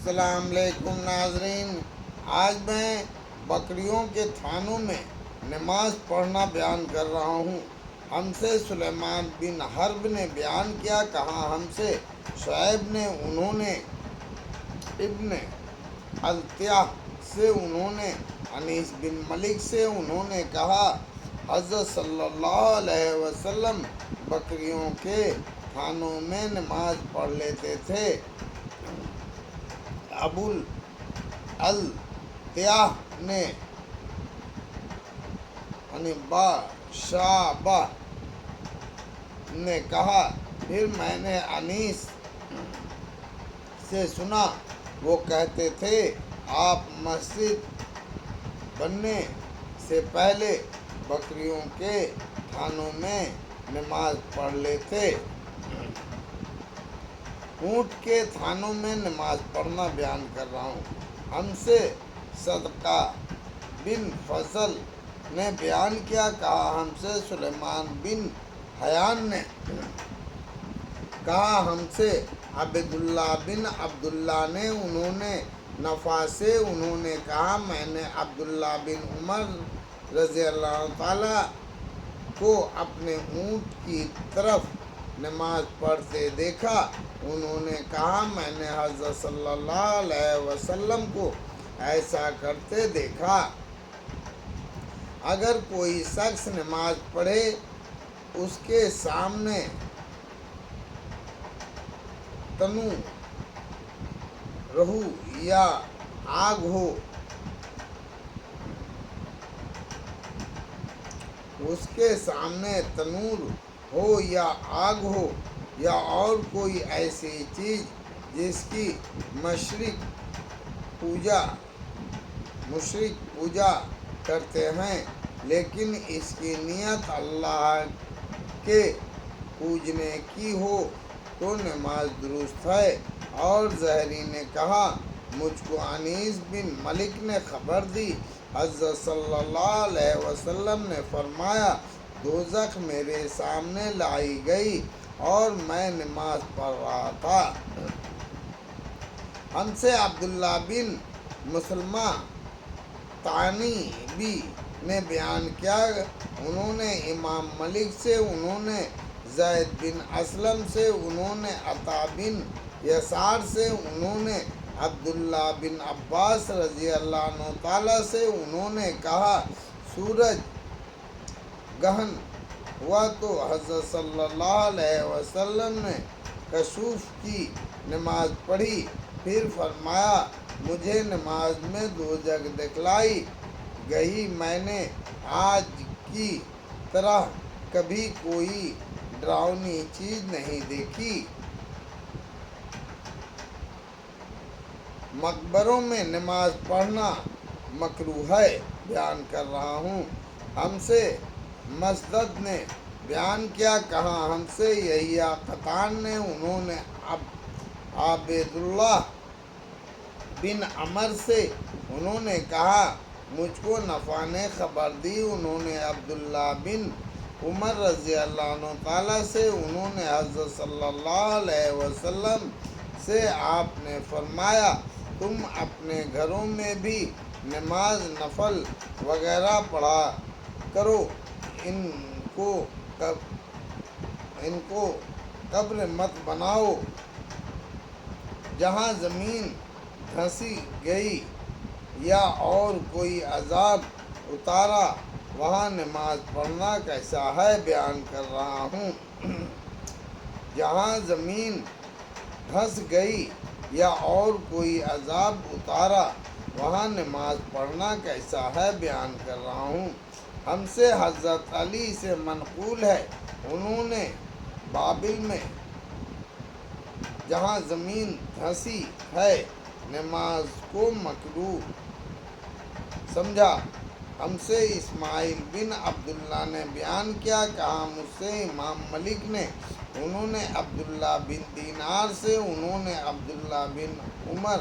السلام علیکم ناظرین، آج میں بکریوں کے تھانوں میں نماز پڑھنا بیان کر رہا ہوں۔ ہم سے سلیمان بن حرب نے بیان کیا، کہا ہم سے شعیب نے، انہوں نے ابن التیاہ سے، انہوں نے انیس بن ملک سے، انہوں نے کہا حضرت صلی اللہ علیہ وسلم بکریوں کے تھانوں میں نماز پڑھ لیتے تھے۔ ابو التیاہ نے شعبہ نے کہا، پھر میں نے انیس سے سنا، وہ کہتے تھے آپ مسجد بننے سے پہلے بکریوں کے تھانوں میں نماز پڑھ لیتے۔ اونٹ کے تھانوں میں نماز پڑھنا بیان کر رہا ہوں۔ ہم سے صدقہ بن فضل نے بیان کیا، کہا ہم سے سلیمان بن حیان نے کہا ہم سے عبداللہ بن عبداللہ نے، انہوں نے نافع سے، انہوں نے کہا میں نے عبداللہ بن عمر رضی اللہ تعالیٰ کو اپنے اونٹ کی طرف نماز پڑھتے دیکھا۔ انہوں نے کہا میں نے حضرت صلی اللہ علیہ وسلم کو ایسا کرتے دیکھا۔ اگر کوئی شخص نماز پڑھے، اس کے سامنے تنور رہو یا آگ ہو، اس کے سامنے تنور ہو یا آگ ہو یا اور کوئی ایسی چیز جس کی مشرک پوجا کرتے ہیں، لیکن اس کی نیت اللہ کے پوجنے کی ہو، تو نماز درست ہے۔ اور زہری نے کہا مجھ کو انیس بن ملک نے خبر دی، حضرت صلی اللہ علیہ وسلم نے فرمایا دوزخ میرے سامنے لائی گئی اور میں نماز پڑھ رہا تھا۔ ہم سے عبداللہ بن مسلمہ تعنیبی نے بیان کیا، انہوں نے امام مالک سے، انہوں نے زید بن اسلم سے، انہوں نے عطا بن یسار سے، انہوں نے عبداللہ بن عباس رضی اللہ عنہ تعالیٰ سے، انہوں نے کہا سورج گہن ہوا تو حضرت صلی اللہ علیہ وسلم نے کسوف کی نماز پڑھی، پھر فرمایا مجھے نماز میں دو جگہ دکھلائی گئی، میں نے آج کی طرح کبھی کوئی ڈراؤنی چیز نہیں دیکھی۔ مقبروں میں نماز پڑھنا مکروہ ہے، بیان کر رہا ہوں۔ ہم سے مسدد نے بیان کیا، کہا ہم سے یحییٰ قطان نے، انہوں نے عبیداللہ بن عمر سے، انہوں نے کہا مجھ کو نافع نے خبر دی، انہوں نے عبداللہ بن عمر رضی اللہ عنہ تعالیٰ سے، انہوں نے حضرت صلی اللہ علیہ وسلم سے، آپ نے فرمایا تم اپنے گھروں میں بھی نماز نفل وغیرہ پڑھا کرو، ان کو قبر مت بناؤ۔ جہاں زمین دھنسی گئی یا اور کوئی عذاب اتارا، وہاں نماز پڑھنا کیسا ہے، بیان کر رہا ہوں۔ جہاں زمین دھنس گئی یا اور کوئی عذاب اتارا، وہاں نماز پڑھنا کیسا ہے، بیان کر رہا ہوں۔ ہم سے حضرت علی سے منقول ہے، انہوں نے بابل میں جہاں زمین دھنسی ہے نماز کو مکروہ سمجھا۔ ہم سے اسماعیل بن عبداللہ نے بیان کیا، کہا مجھ سے امام مالک نے، انہوں نے عبداللہ بن دینار سے، انہوں نے عبداللہ بن عمر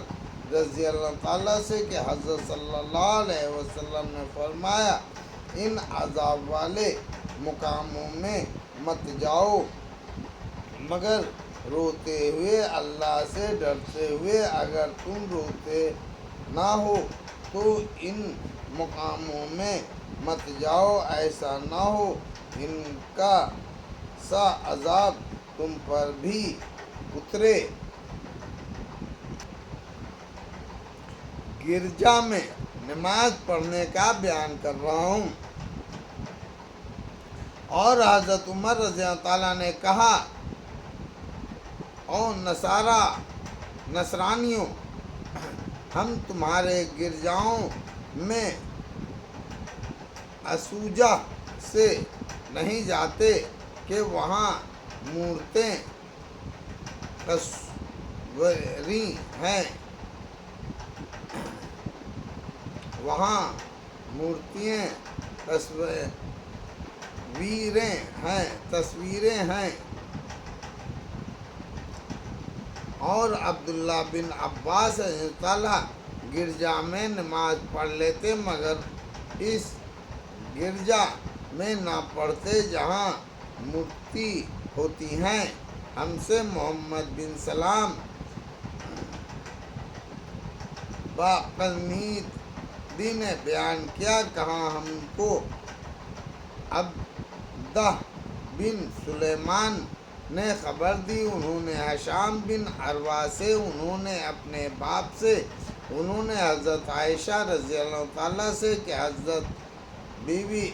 رضی اللہ تعالیٰ سے کہ حضرت صلی اللہ علیہ وسلم نے فرمایا ان عذاب والے مقاموں میں مت جاؤ مگر روتے ہوئے اللہ سے ڈرتے ہوئے، اگر تم روتے نہ ہو تو ان مقاموں میں مت جاؤ، ایسا نہ ہو ان کا سا عذاب تم پر بھی اترے۔ گرجا میں نماز پڑھنے کا بیان کر رہا ہوں۔ اور حضرت عمر رضی اللہ تعالیٰ نے کہا، او نصرانیوں، ہم تمہارے گرجاؤں میں اسوجہ سے نہیں جاتے کہ وہاں مورتیں تصویری ہیں، وہاں مورتیں تصویریں ہیں۔ اور عبداللہ بن عباس رضی اللہ تعالیٰ گرجا میں نماز پڑھ لیتے، مگر اس گرجا میں نہ پڑھتے جہاں مورتی ہوتی ہیں۔ ہم سے محمد بن سلام باقرنیدی نے بیان کیا، کہا ہم کو عبدہ بن سلیمان نے خبر دی، انہوں نے ہشام بن عروہ سے، انہوں نے اپنے باپ سے، انہوں نے حضرت عائشہ رضی اللہ تعالیٰ سے کہ حضرت بی بی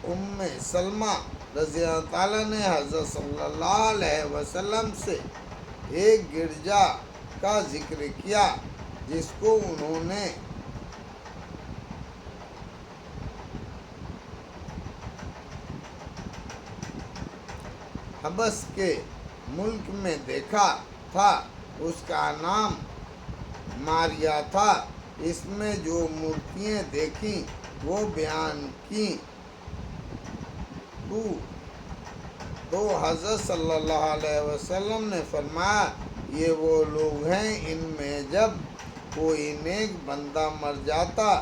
ام سلمہ رضی اللہ تعالیٰ نے حضرت صلی اللہ علیہ وسلم سے ایک گرجا کا ذکر کیا جس کو انہوں نے حبس کے ملک میں دیکھا تھا، اس کا نام ماریا تھا۔ اس میں جو مورتیاں دیکھیں وہ بیان کیں تو حضرت صلی اللہ علیہ وسلم نے فرمایا، یہ وہ لوگ ہیں ان میں جب کوئی نیک بندہ مر جاتا،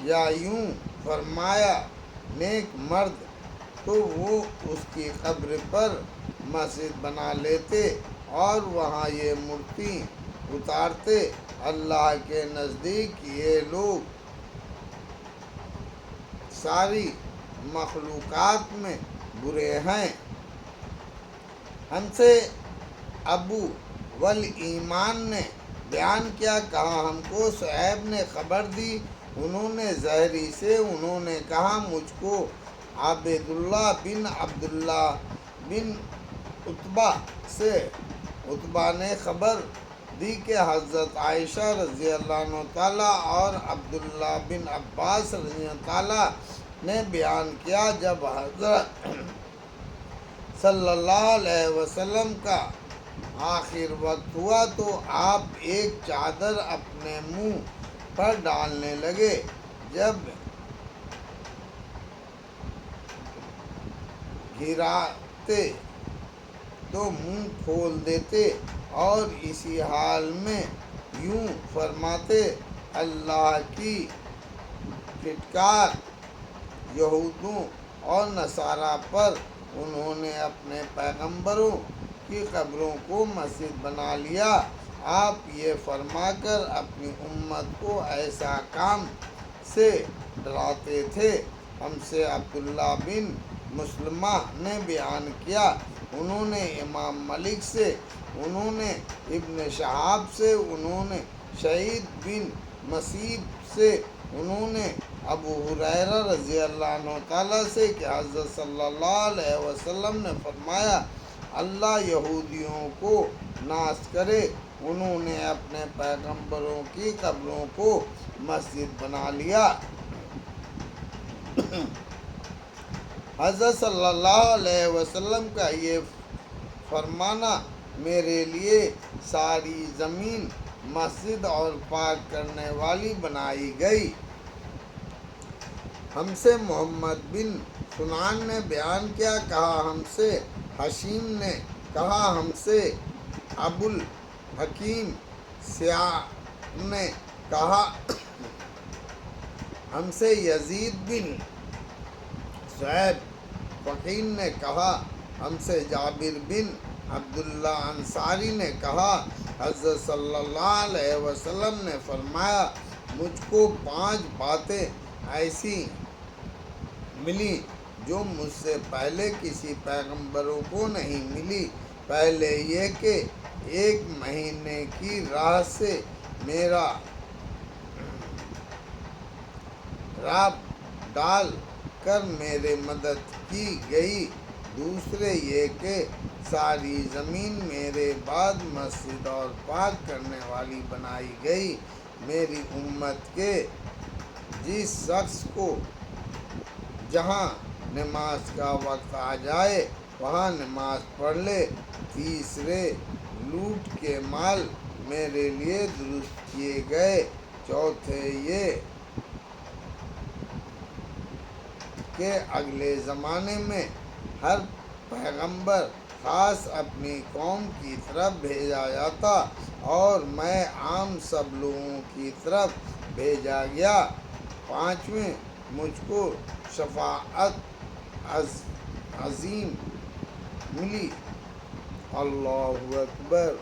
یا یوں فرمایا نیک مرد، تو وہ اس کی قبر پر مسجد بنا لیتے اور وہاں یہ مورتی اتارتے۔ اللہ کے نزدیک یہ لوگ ساری مخلوقات میں برے ہیں۔ ہم سے ابو والایمان نے بیان کیا، کہا ہم کو صہیب نے خبر دی، انہوں نے زہری سے، انہوں نے کہا مجھ کو عبیداللہ بن عبداللہ بن عتبہ سے، عتبہ نے خبر دی کہ حضرت عائشہ رضی اللہ عنہ تعالیٰ اور عبداللہ بن عباس رضی اللہ تعالیٰ نے بیان کیا، جب حضرت صلی اللہ علیہ وسلم کا آخر وقت ہوا تو آپ ایک چادر اپنے منہ پر ڈالنے لگے، جب گراتے تو منہ کھول دیتے اور اسی حال میں یوں فرماتے، اللہ کی پھٹکار یہودوں اور نصارہ پر، انہوں نے اپنے پیغمبروں کی قبروں کو مسجد بنا لیا۔ آپ یہ فرما کر اپنی امت کو ایسا کام سے ڈراتے تھے۔ ہم سے عبداللہ بن مسلمہ نے بیان کیا، انہوں نے امام مالک سے، انہوں نے ابن شہاب سے، انہوں نے سعید بن مسیب سے، انہوں نے ابو ہریرہ رضی اللہ عنہ تعالیٰ سے کہ حضرت صلی اللہ علیہ وسلم نے فرمایا، اللہ یہودیوں کو ناش کرے، انہوں نے اپنے پیغمبروں کی قبروں کو مسجد بنا لیا۔ حضرت صلی اللہ علیہ وسلم کا یہ فرمانا میرے لیے ساری زمین مسجد اور پاک کرنے والی بنائی گئی۔ ہم سے محمد بن سنان نے بیان کیا، کہا ہم سے حشیم نے کہا، ہم سے ابو الحکیم سیاح نے کہا، ہم سے یزید بن صہیب فقین نے کہا، ہم سے جابر بن عبداللہ انصاری نے کہا حضرت صلی اللہ علیہ وسلم نے فرمایا مجھ کو 5 باتیں ایسی ملی جو مجھ سے پہلے کسی پیغمبروں کو نہیں ملی۔ پہلے یہ کہ 1 مہینے کی راہ سے میرا راہ ڈال کر میرے مدد کی گئی۔ دوسرے یہ کہ ساری زمین میرے بعد مسجد اور پاک کرنے والی بنائی گئی۔ میری امت کے جس شخص کو جہاں نماز کا وقت آ جائے وہاں نماز پڑھ لے۔ تیسرے لوٹ کے مال میرے لیے درست کیے گئے۔ چوتھے یہ کہ اگلے زمانے میں ہر پیغمبر خاص اپنی قوم کی طرف بھیجا جاتا اور میں عام سب لوگوں کی طرف بھیجا گیا۔ 5ویں مجھ کو شفاعت عظیم ملی۔ اللہ اکبر۔